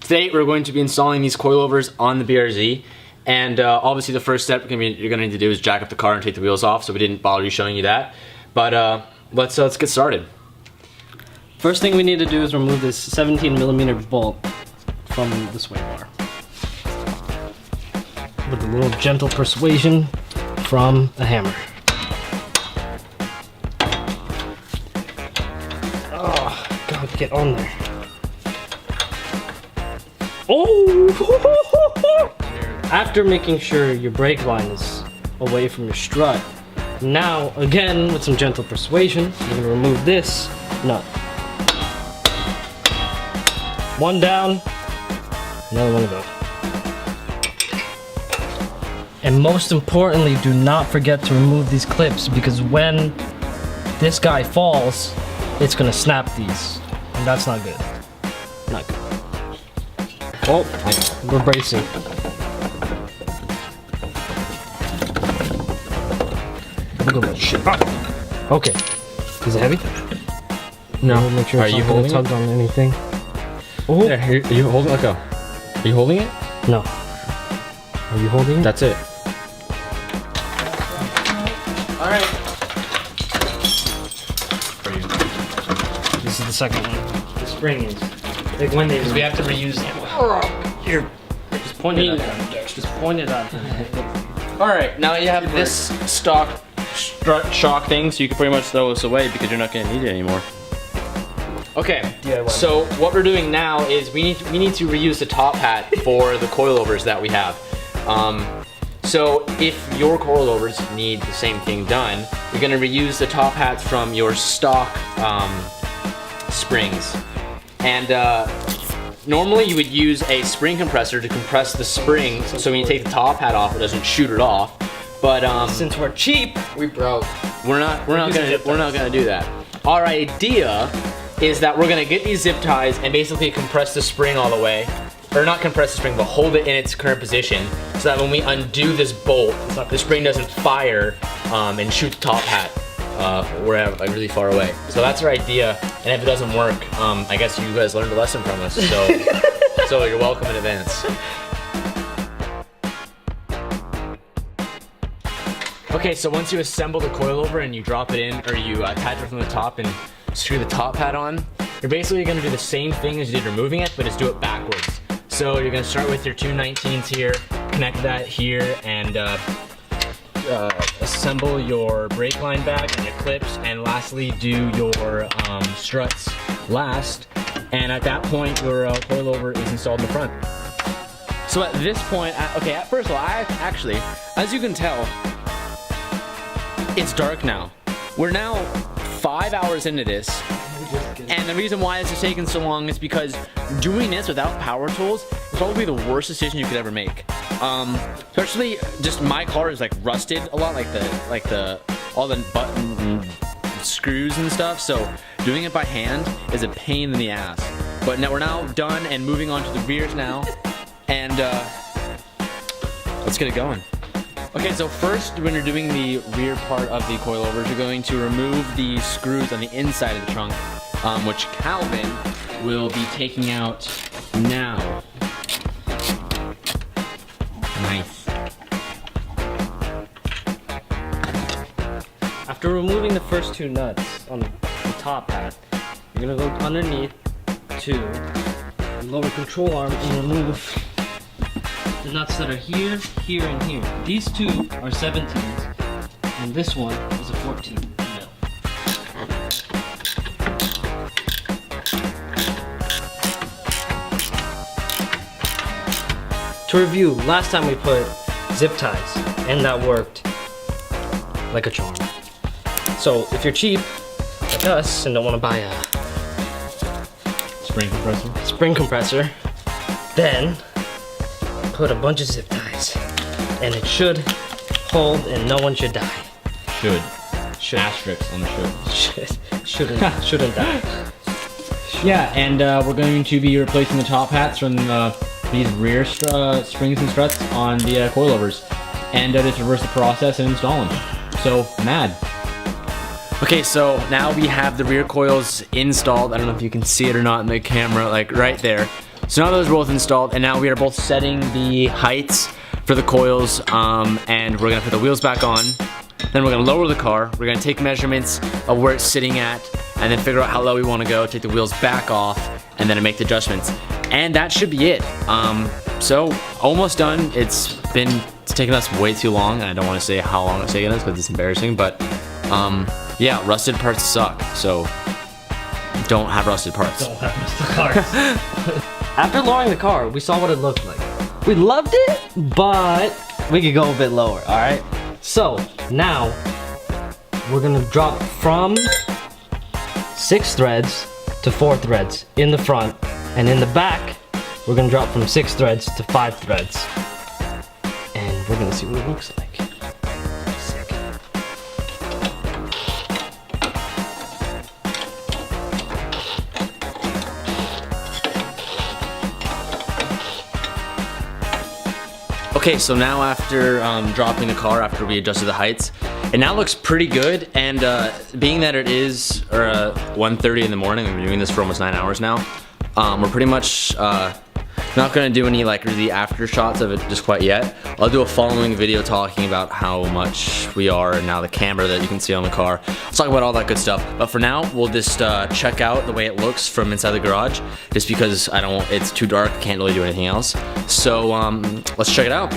Today we're going to be installing these coilovers on the BRZ, and obviously the first step you're gonna need to do is jack up the car and take the wheels off, so we didn't bother you showing you that. But let's get started. First thing we need to do is remove this 17mm bolt from the sway bar with a little gentle persuasion from a hammer. Oh, God, get on there. Oh! After making sure your brake line is away from your strut, now, again, with some gentle persuasion, you're going to remove this nut. One down, another one to go. And most importantly, do not forget to remove these clips, because when this guy falls, it's gonna snap these. And that's not good. Not good. Oh, we're bracing. Look at that shit. Okay. Is it heavy? No. Make sure Are it's you not holding tugged on anything. Oh. Yeah, are you holding? Let go. Are you holding it? No. Are you holding it? That's it. All right. This is the second one. The spring is. Like when they. We have to reuse them. Here. Just point it at them. Just point it at them. All right. Now you have this stock strut shock thing, so you can pretty much throw this away because you're not going to need it anymore. Okay, DIY. So what we're doing now is we need to reuse the top hat for the coilovers that we have. So if your coilovers need the same thing done, you're going to reuse the top hats from your stock springs. And normally you would use a spring compressor to compress the spring, so when you take the top hat off, it doesn't shoot it off. But since we're cheap, we broke. We're not gonna do that. Our idea is that we're gonna get these zip ties and basically compress the spring all the way. Or not compress the spring, but hold it in its current position so that when we undo this bolt, the spring doesn't fire and shoot the top hat wherever, like really far away. So that's our idea, and if it doesn't work, I guess you guys learned a lesson from us, so, so you're welcome in advance. Okay, so once you assemble the coilover and you drop it in, or you attach it from the top and screw the top hat on, you're basically gonna do the same thing as you did removing it, but just do it backwards. So you're gonna start with your two 19s here, connect that here, and assemble your brake line back and your clips, and lastly do your struts last. And at that point, your coilover is installed in the front. So at this point, okay, first of all, actually, as you can tell, it's dark now. We're now 5 hours into this, and the reason why this is taking so long is because doing this without power tools is probably the worst decision you could ever make. Especially just my car is like rusted a lot, like all the button and screws and stuff. So doing it by hand is a pain in the ass. But now we're done and moving on to the rears now, and let's get it going. Okay, so first, when you're doing the rear part of the coilovers, you're going to remove the screws on the inside of the trunk, which Calvin will be taking out now. Nice. after removing the first two nuts on the top hat, you're gonna go underneath to the lower control arm and remove the nuts that are here, here, and here. These two are 17s, and this one is a 14 mil. To review, last time we put zip ties, and that worked like a charm. So if you're cheap, like us, and don't want to buy a spring compressor, then put a bunch of zip ties, and it should hold, and no one should die. Should. Asterisks on the should. Shouldn't die. Yeah, and we're going to be replacing the top hats from these rear springs and struts on the coilovers, and just reverse the process and install them. So, mad. Okay, so now we have the rear coils installed. I don't know if you can see it or not in the camera, like right there. So now those are both installed, and now we are both setting the heights for the coils, and we're gonna put the wheels back on. Then we're gonna lower the car. We're gonna take measurements of where it's sitting at, and then figure out how low we wanna go, take the wheels back off, and then make the adjustments. And that should be it. So almost done. It's taken us way too long, and I don't wanna say how long it's taken us because it's embarrassing, but yeah, rusted parts suck, so don't have rusted parts. Don't have rusted parts. After lowering the car, we saw what it looked like. We loved it, but we could go a bit lower, all right? So now we're gonna drop from 6 threads to 4 threads in the front, and in the back, we're gonna drop from 6 threads to 5 threads. And we're gonna see what it looks like. Sick. Okay, so now after dropping the car, after we adjusted the heights, it now looks pretty good, and being that it is 1:30 in the morning, we've been doing this for almost 9 hours now, we're pretty much not gonna do any like really after shots of it just quite yet. I'll do a following video talking about how much we are, and now the camera that you can see on the car. Let's talk about all that good stuff. But for now, we'll just check out the way it looks from inside the garage, just because it's too dark, can't really do anything else. So let's check it out.